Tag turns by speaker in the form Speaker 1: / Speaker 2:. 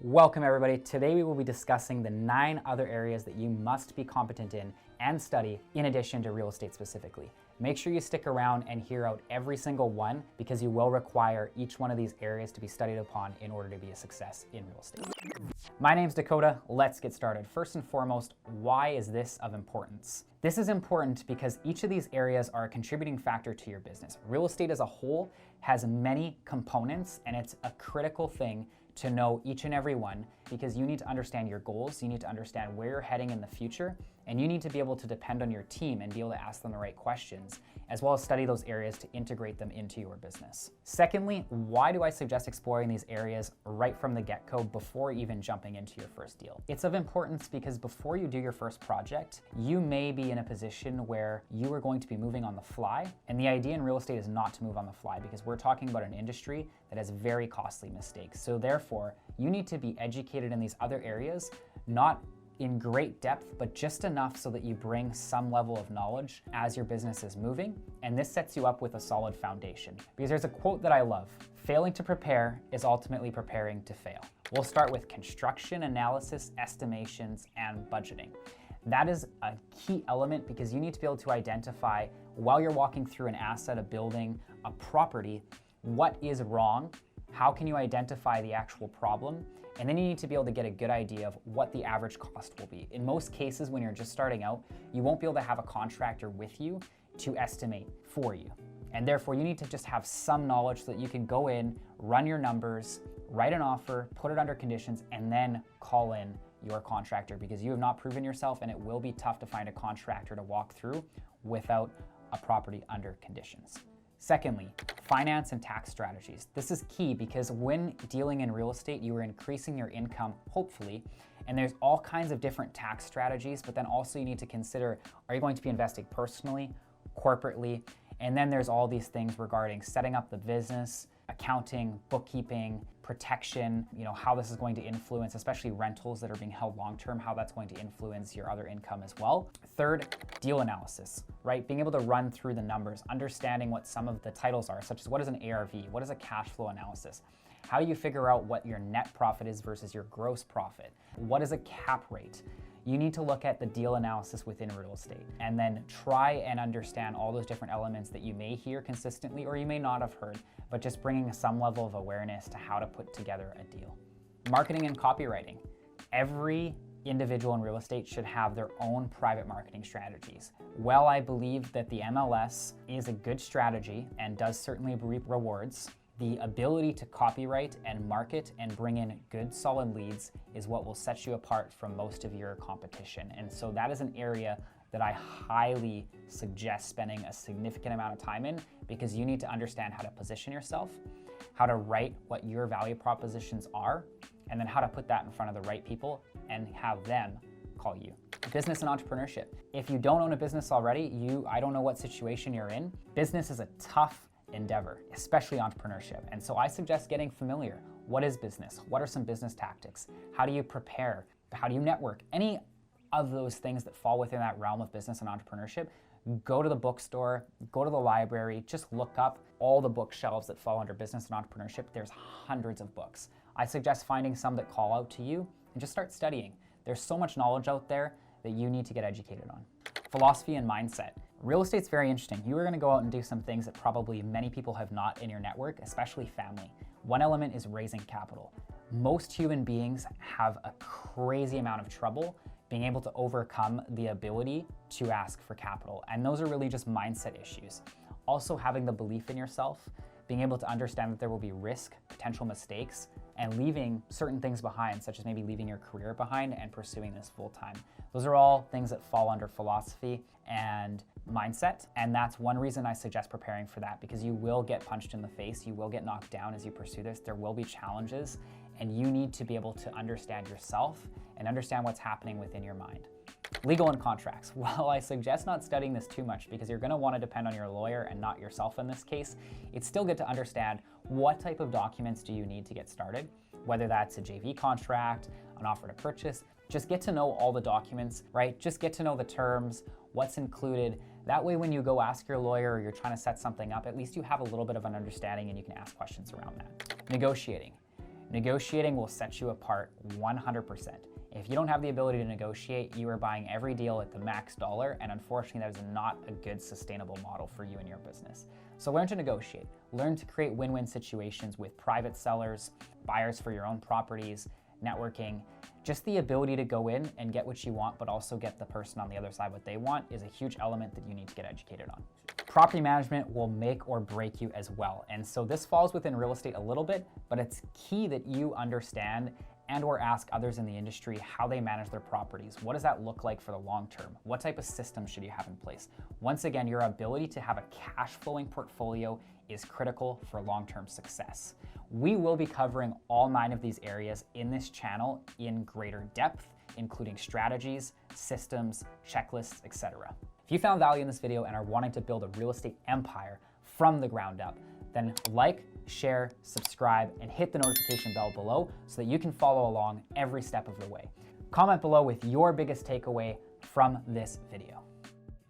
Speaker 1: Welcome everybody. Today we will be discussing the 9 other areas that you must be competent in and study in addition to real estate specifically. Make sure you stick around and hear out every single one because you will require each one of these areas to be studied upon in order to be a success in real estate. My name's Dakotah. Let's get started. First and foremost, why is this of importance? This is important because each of these areas are a contributing factor to your business. Real estate as a whole has many components and it's a critical thing to know each and every one because you need to understand your goals, you need to understand where you're heading in the future, and you need to be able to depend on your team and be able to ask them the right questions, as well as study those areas to integrate them into your business. Secondly, why do I suggest exploring these areas right from the get-go before even jumping into your first deal? It's of importance because before you do your first project, you may be in a position where you are going to be moving on the fly, and the idea in real estate is not to move on the fly because we're talking about an industry that has very costly mistakes. So therefore, you need to be educated in these other areas, not in great depth, but just enough so that you bring some level of knowledge as your business is moving. And this sets you up with a solid foundation. Because there's a quote that I love: failing to prepare is ultimately preparing to fail. We'll start with construction analysis, estimations, and budgeting. That is a key element because you need to be able to identify while you're walking through an asset, a building, a property, what is wrong, how can you identify the actual problem, and then you need to be able to get a good idea of what the average cost will be. In most cases, when you're just starting out, you won't be able to have a contractor with you to estimate for you. And therefore, you need to just have some knowledge so that you can go in, run your numbers, write an offer, put it under conditions, and then call in your contractor because you have not proven yourself and it will be tough to find a contractor to walk through without a property under conditions. Secondly, finance and tax strategies. This is key because when dealing in real estate, you are increasing your income, hopefully, and there's all kinds of different tax strategies, but then also you need to consider, are you going to be investing personally, corporately? And then there's all these things regarding setting up the business, accounting, bookkeeping, protection, how this is going to influence, especially rentals that are being held long-term, how that's going to influence your other income as well. Third, deal analysis, right? Being able to run through the numbers, understanding what some of the titles are, such as what is an ARV, what is a cash flow analysis? How do you figure out what your net profit is versus your gross profit? What is a cap rate? You need to look at the deal analysis within real estate and then try and understand all those different elements that you may hear consistently or you may not have heard, but just bringing some level of awareness to how to put together a deal. Marketing and copywriting. Every individual in real estate should have their own private marketing strategies. While I believe that the MLS is a good strategy and does certainly reap rewards, the ability to copyright and market and bring in good solid leads is what will set you apart from most of your competition. And so that is an area that I highly suggest spending a significant amount of time in because you need to understand how to position yourself, how to write what your value propositions are, and then how to put that in front of the right people and have them call you. Business and entrepreneurship. If you don't own a business already, I don't know what situation you're in. Business is a tough endeavor, especially entrepreneurship. And so I suggest getting familiar. What is business? What are some business tactics? How do you prepare? How do you network? Any of those things that fall within that realm of business and entrepreneurship, go to the bookstore, go to the library, just look up all the bookshelves that fall under business and entrepreneurship. There's hundreds of books. I suggest finding some that call out to you and just start studying. There's so much knowledge out there that you need to get educated on. Philosophy and mindset. Real estate's very interesting. You are going to go out and do some things that probably many people have not in your network, especially family. One element is raising capital. Most human beings have a crazy amount of trouble being able to overcome the ability to ask for capital. And those are really just mindset issues. Also having the belief in yourself, being able to understand that there will be risk, potential mistakes, and leaving certain things behind, such as maybe leaving your career behind and pursuing this full time. Those are all things that fall under philosophy and mindset. And that's one reason I suggest preparing for that, because you will get punched in the face, you will get knocked down as you pursue this, there will be challenges, and you need to be able to understand yourself and understand what's happening within your mind. Legal and contracts. While I suggest not studying this too much because you're going to want to depend on your lawyer and not yourself in this case, it's still good to understand what type of documents do you need to get started, whether that's a JV contract, an offer to purchase. Just get to know all the documents, right? Just get to know the terms, what's included. That way when you go ask your lawyer or you're trying to set something up, at least you have a little bit of an understanding and you can ask questions around that. Negotiating. Negotiating will set you apart 100%. If you don't have the ability to negotiate, you are buying every deal at the max dollar, and unfortunately that is not a good sustainable model for you and your business. So learn to negotiate. Learn to create win-win situations with private sellers, buyers for your own properties, networking. Just the ability to go in and get what you want, but also get the person on the other side what they want is a huge element that you need to get educated on. Property management will make or break you as well. And so this falls within real estate a little bit, but it's key that you understand and or ask others in the industry how they manage their properties. What does that look like for the long term? What type of system should you have in place? Once again, your ability to have a cash flowing portfolio is critical for long-term success. We will be covering all 9 of these areas in this channel in greater depth, including strategies, systems, checklists, etc. If you found value in this video and are wanting to build a real estate empire from the ground up, then like, share, subscribe, and hit the notification bell below so that you can follow along every step of the way. Comment below with your biggest takeaway from this video.